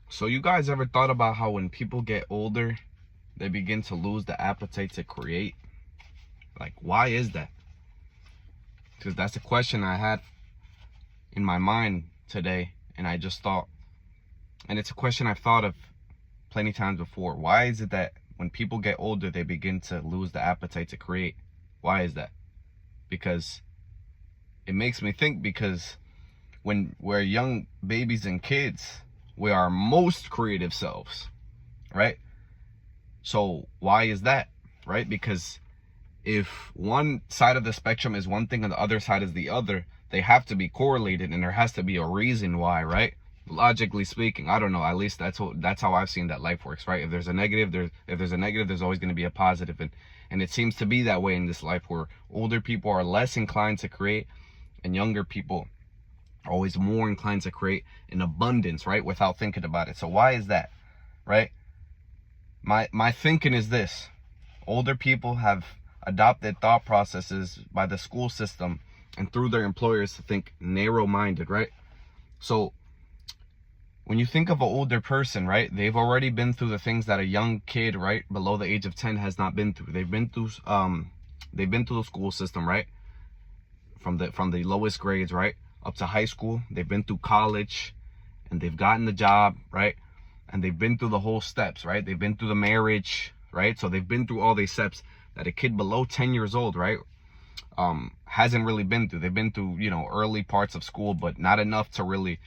So you guys ever thought about how when people get older, they begin to lose the appetite to create? Like, why is that? Because that's a question I had in my mind today, and I just thought, and it's a question I've thought of plenty times before. Why is it that when people get older, they begin to lose the appetite to create? Why is that? Because it makes me think, because when we're young babies and kids, we're our most creative selves, right? So why is that, right? Because if one side of the spectrum is one thing and the other side is the other, they have to be correlated, and there has to be a reason why, right? Logically speaking, I don't know, at least that's how I've seen that life works, right? If there's a negative, there's always going to be a positive. And it seems to be that way in this life, where older people are less inclined to create and younger people are always more inclined to create in abundance, right? Without thinking about it. So why is that, right? My thinking is this: older people have adopted thought processes by the school system and through their employers to think narrow-minded, right? So when you think of an older person, right, they've already been through the things that a young kid, right, below the age of 10 has not been through. They've been through the school system, right, from the lowest grades, right, up to high school. They've been through college, and they've gotten the job, right, and they've been through the whole steps, right? They've been through the marriage, right? So they've been through all these steps that a kid below 10 years old, right, hasn't really been through. They've been through, early parts of school, but not enough to really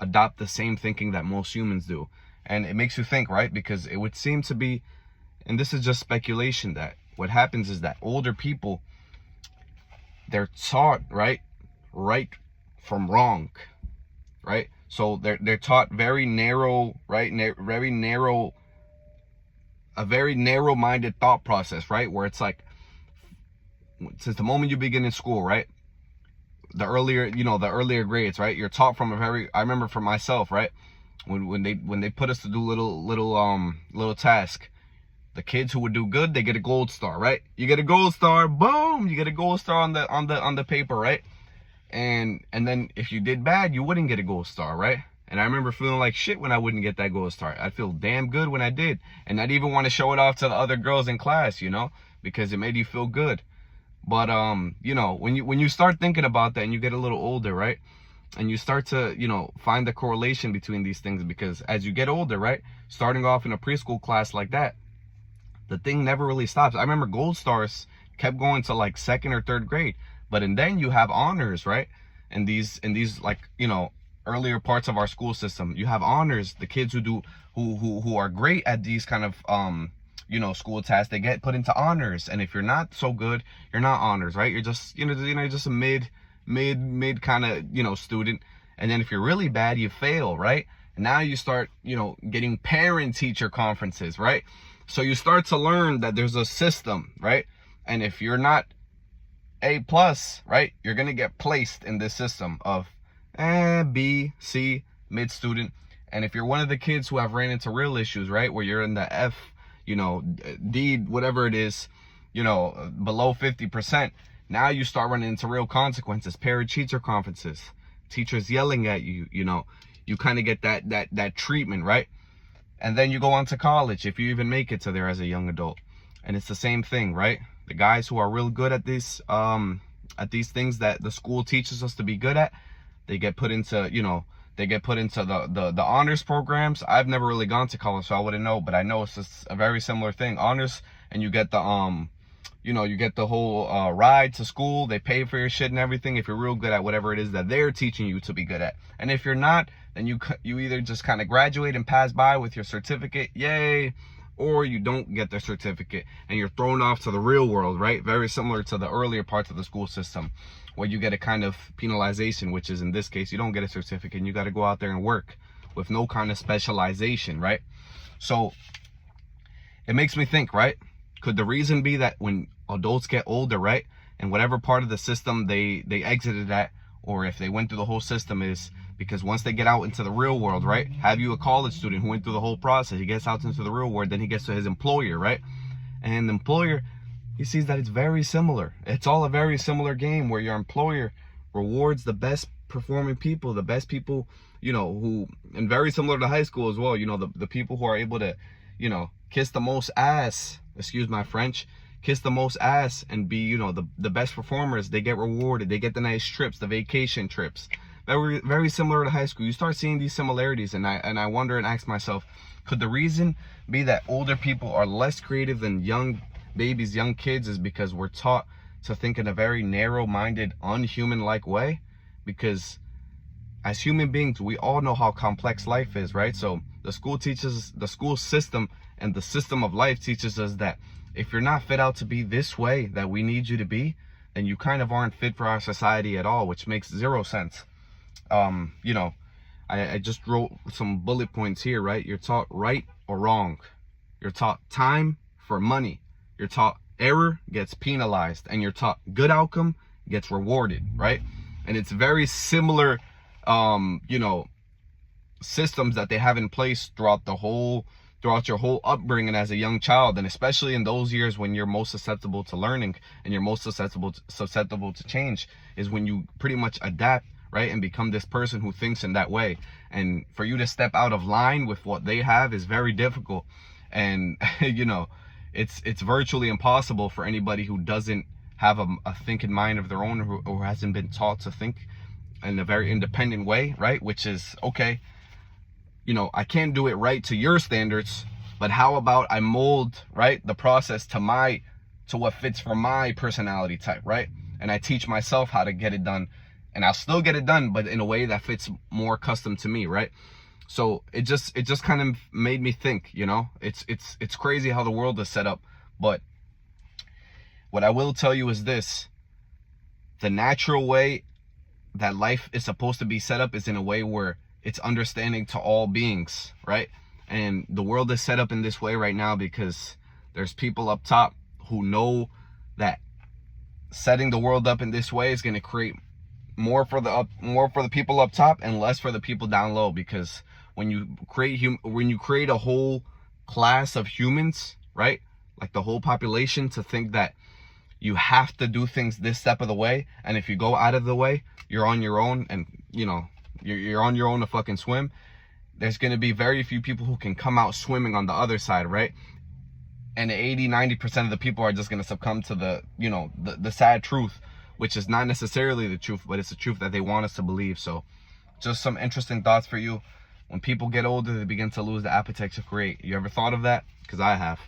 adopt the same thinking that most humans do. And it makes you think, right? Because it would seem to be, and this is just speculation, that what happens is that older people, they're taught right from wrong, right? So they're taught very narrow, right? A very narrow-minded thought process, right? Where it's like, since the moment you begin in school, right, the earlier grades, right, you're taught from I remember for myself, right, when they put us to do little task, the kids who would do good, they get a gold star, right? You get a gold star, boom, you get a gold star on the paper, right? And then if you did bad, you wouldn't get a gold star, right? And I remember feeling like shit when I wouldn't get that gold star. I'd feel damn good when I did, and I'd even want to show it off to the other girls in class, because it made you feel good. But when you start thinking about that and you get a little older, right, and you start to find the correlation between these things, because as you get older, right, starting off in a preschool class like that, the thing never really stops. I remember gold stars kept going to like second or third grade, and then you have honors, right? And these like earlier parts of our school system, you have honors. The kids who are great at these kind of school tasks, they get put into honors. And if you're not so good, you're not honors, right? You're just just a mid kind of student. And then if you're really bad, you fail, right? And now you start getting parent teacher conferences, right? So you start to learn that there's a system, right? And if you're not A+, right, you're gonna get placed in this system of B, C, mid student. And if you're one of the kids who have ran into real issues, right, where you're in the F, D, whatever it is, below 50%, now you start running into real consequences. Parent teacher conferences, teachers yelling at you, you kind of get that treatment, right? And then you go on to college, if you even make it to there as a young adult. And it's the same thing, right? The guys who are real good at these things that the school teaches us to be good at, they get put into, the honors programs. I've never really gone to college, so I wouldn't know, but I know it's just a very similar thing. Honors, and you get the you get the whole ride to school. They pay for your shit and everything if you're real good at whatever it is that they're teaching you to be good at. And if you're not, then you either just kind of graduate and pass by with your certificate, yay, or you don't get the certificate and you're thrown off to the real world, right? Very similar to the earlier parts of the school system, where you get a kind of penalization, which is, in this case, you don't get a certificate and you got to go out there and work with no kind of specialization, right? So it makes me think, right? Could the reason be that when adults get older, right, and whatever part of the system they exited at, or if they went through the whole system, is because once they get out into the real world, right, have you a college student who went through the whole process, he gets out into the real world, then he gets to his employer, right, and the employer, he sees that it's very similar. It's all a very similar game, where your employer rewards the best performing people, the best people, you know, who, and very similar to high school as well, you know, the people who are able to, you know, kiss the most ass, excuse my French, kiss the most ass and be, you know, the best performers, they get rewarded, they get the nice trips, the vacation trips. Very similar to high school. You start seeing these similarities, and I wonder and ask myself, could the reason be that older people are less creative than young babies, young kids, is because we're taught to think in a very narrow-minded, unhuman-like way? Because as human beings, we all know how complex life is, right? So the school system and the system of life teaches us that if you're not fit out to be this way that we need you to be, then you kind of aren't fit for our society at all, which makes zero sense. You know, I just wrote some bullet points here, right? You're taught right or wrong. You're taught time for money. You're taught error gets penalized, and you're taught good outcome gets rewarded, right? And it's very similar, you know, systems that they have in place throughout your whole upbringing as a young child, and especially in those years when you're most susceptible to learning and you're most susceptible to change, is when you pretty much adapt, right, and become this person who thinks in that way. And for you to step out of line with what they have is very difficult. And you know, it's virtually impossible for anybody who doesn't have a thinking mind of their own, or who hasn't been taught to think in a very independent way, right? Which is, okay, you know, I can't do it right to your standards, but how about I mold, right, the process to what fits for my personality type, right? And I teach myself how to get it done, and I'll still get it done, but in a way that fits more custom to me, right? So it just kind of made me think, you know, it's crazy how the world is set up. But what I will tell you is this: the natural way that life is supposed to be set up is in a way where it's understanding to all beings, right? And the world is set up in this way right now because there's people up top who know that setting the world up in this way is going to create more for the people up top and less for the people down low. Because when you create a whole class of humans, right, like the whole population, to think that you have to do things this step of the way, and if you go out of the way, you're on your own, and you know, you're on your own to fucking swim, there's going to be very few people who can come out swimming on the other side, right? And 80-90% of the people are just going to succumb to the, you know, the sad truth, which is not necessarily the truth, but it's the truth that they want us to believe. So just some interesting thoughts for you. When people get older, they begin to lose the appetite to create. You ever thought of that? Because I have.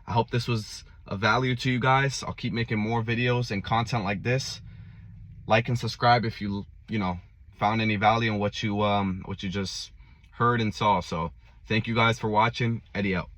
I hope this was of value to you guys. I'll keep making more videos and content like this. Like and subscribe if you know, found any value in what you just heard and saw. So thank you guys for watching. Eddy out.